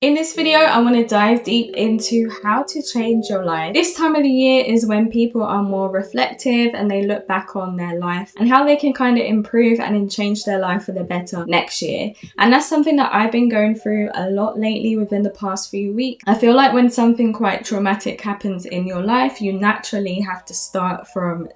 In this video, I want to dive deep into how to change your life. This time of the year is when people are more reflective and they look back on their life and how they can kind of improve and change their life for the better next year. And that's something that I've been going through a lot lately within the past few weeks. I feel like when something quite traumatic happens in your life, you naturally have to start from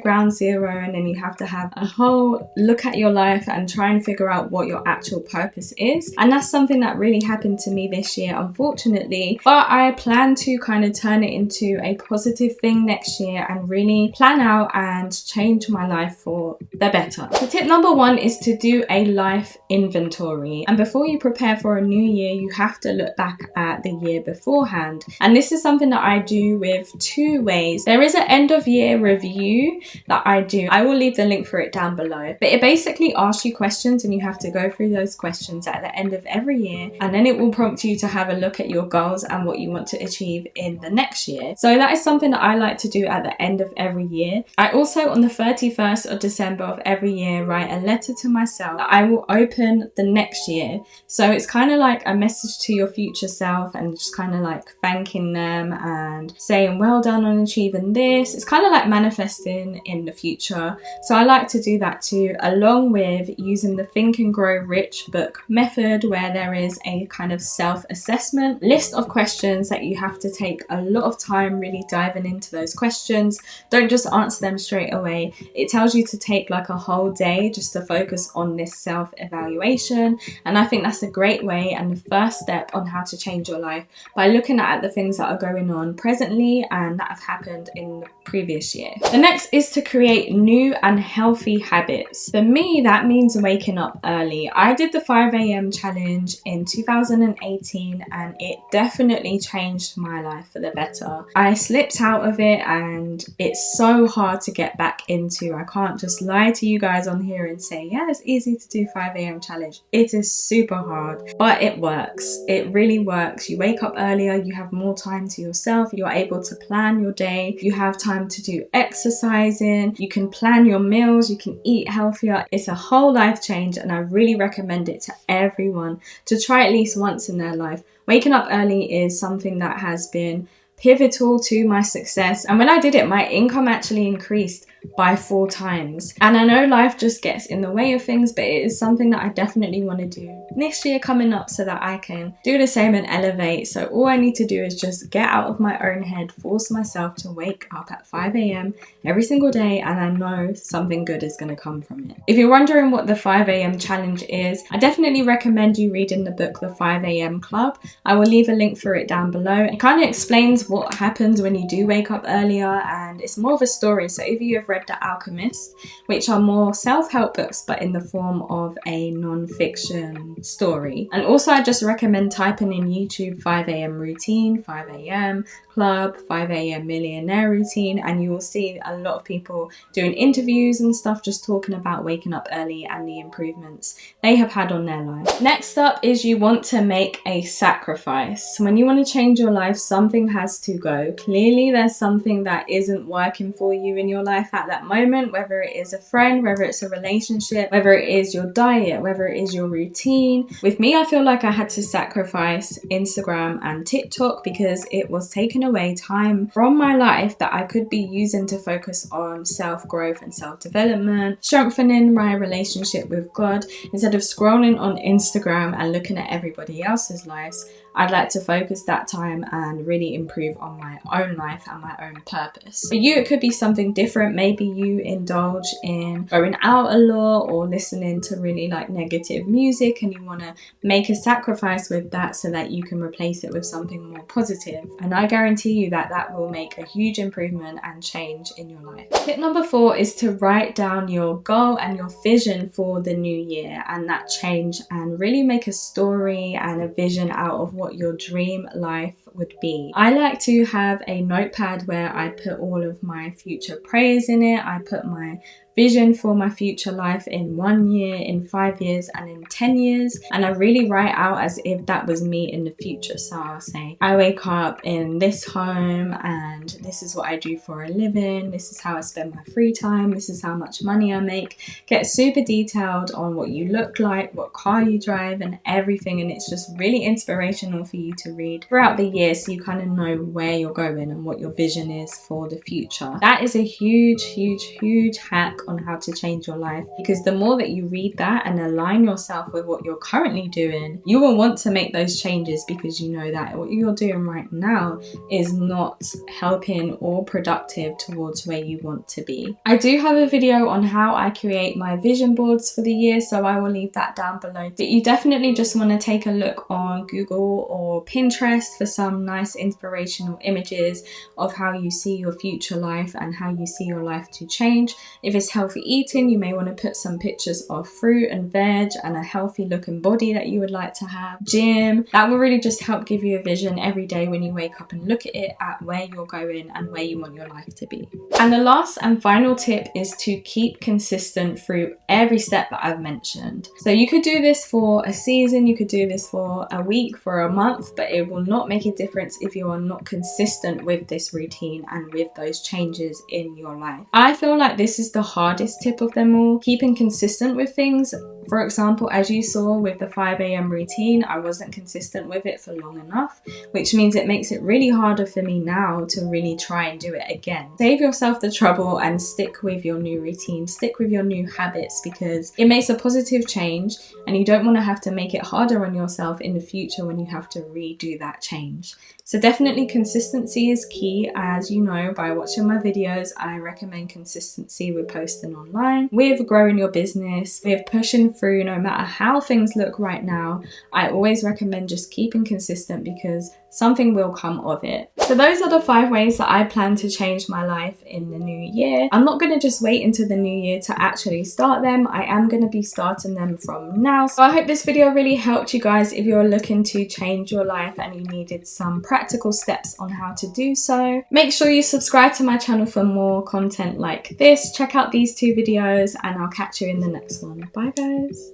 ground zero, and then you have to have a whole look at your life and try and figure out what your actual purpose is. And that's something that really happened to me this year, unfortunately, but I plan to kind of turn it into a positive thing next year and really plan out and change my life for the better. So tip number one is to do a life inventory, and before you prepare for a new year, you have to look back at the year beforehand. And this is something that I do with two ways. There is an end of year review that I do. I will leave the link for it down below, but it basically asks you questions and you have to go through those questions at the end of every year, and then it will prompt you to have a look at your goals and what you want to achieve in the next year. So that is something that I like to do at the end of every year. I also, on the 31st of December of every year, write a letter to myself that I will open the next year. So it's kind of like a message to your future self and just kind of like thanking them and saying well done on achieving this. It's kind of like manifesting in the future. So I like to do that too, along with using the Think and Grow Rich book method, where there is a kind of self-assessment list of questions that you have to take a lot of time really diving into those questions. Don't just answer them straight away. It tells you to take like a whole day just to focus on this self-evaluation, and I think that's a great way and the first step on how to change your life, by looking at the things that are going on presently and that have happened in the previous year. The next is to create new and healthy habits. For me, that means waking up early. I did the 5 a.m. challenge in 2018 and it definitely changed my life for the better. I slipped out of it and it's so hard to get back into. I can't just lie to you guys on here and say, yeah, it's easy to do 5 a.m. challenge. It is super hard, but it works. It really works. You wake up earlier, you have more time to yourself, you're able to plan your day, you have time to do exercising, you can plan your meals, you can eat healthier. It's a whole life change, and I really recommend it to everyone to try at least once in their life. Waking up early is something that has been pivotal to my success, and when I did it, my income actually increased by 4 times. And I know life just gets in the way of things, but it is something that I definitely want to do next year coming up so that I can do the same and elevate. So all I need to do is just get out of my own head, force myself to wake up at 5 a.m. every single day, and I know something good is going to come from it. If you're wondering what the 5 a.m. challenge is, I definitely recommend you reading the book The 5 a.m. Club. I will leave a link for it down below. It kind of explains what happens when you do wake up earlier, and it's more of a story. So if you have read The Alchemist, which are more self-help books but in the form of a non-fiction story. And also I just recommend typing in YouTube 5 a.m. routine, 5 a.m. club, 5 a.m. millionaire routine, and you will see a lot of people doing interviews and stuff just talking about waking up early and the improvements they have had on their life. Next up is you want to make a sacrifice. When you want to change your life, something has to go. Clearly there's something that isn't working for you in your life at that moment, whether it is a friend, whether it's a relationship, whether it is your diet, whether it is your routine. With me, I feel like I had to sacrifice Instagram and TikTok because it was taking away time from my life that I could be using to focus on self-growth and self-development, strengthening my relationship with God. Instead of scrolling on Instagram and looking at everybody else's lives, I'd like to focus that time and really improve on my own life and my own purpose. For you, it could be something different. Maybe you indulge in going out a lot or listening to really like negative music, and you want to make a sacrifice with that so that you can replace it with something more positive. And I guarantee you that that will make a huge improvement and change in your life. Tip number 4 is to write down your goal and your vision for the new year and that change, and really make a story and a vision out of what your dream life would be. I like to have a notepad where I put all of my future prayers in it. I put my vision for my future life in 1 year, in 5 years, and in 10 years. And I really write out as if that was me in the future. So I'll say, I wake up in this home and this is what I do for a living. This is how I spend my free time. This is how much money I make. Get super detailed on what you look like, what car you drive, and everything. And it's just really inspirational for you to read throughout the year, so you kind of know where you're going and what your vision is for the future. That is a huge hack on how to change your life, because the more that you read that and align yourself with what you're currently doing, you will want to make those changes, because you know that what you're doing right now is not helping or productive towards where you want to be. I do have a video on how I create my vision boards for the year, so I will leave that down below. But you definitely just want to take a look on Google or Pinterest for some nice inspirational images of how you see your future life and how you see your life to change. If it's healthy eating, you may want to put some pictures of fruit and veg and a healthy looking body that you would like to have. Gym, that will really just help give you a vision every day when you wake up and look at it, at where you're going and where you want your life to be. And the last and final tip is to keep consistent through every step that I've mentioned. So you could do this for a season, you could do this for a week, for a month, but it will not make a difference if you are not consistent with this routine and with those changes in your life. I feel like this is the hardest tip of them all, keeping consistent with things. For example, as you saw with the 5 a.m. routine, I wasn't consistent with it for long enough, which means it makes it really harder for me now to really try and do it again. Save yourself the trouble and stick with your new routine, stick with your new habits, because it makes a positive change and you don't want to have to make it harder on yourself in the future when you have to redo that change. So definitely consistency is key. As you know by watching my videos, I recommend consistency with posting online, with growing your business, with pushing through no matter how things look right now. I always recommend just keeping consistent, because something will come of it. So those are the 5 ways that I plan to change my life in the new year. I'm not going to just wait until the new year to actually start them. I am going to be starting them from now. So I hope this video really helped you guys if you're looking to change your life and you needed some practical steps on how to do so. Make sure you subscribe to my channel for more content like this. Check out these 2 videos and I'll catch you in the next one. Bye guys.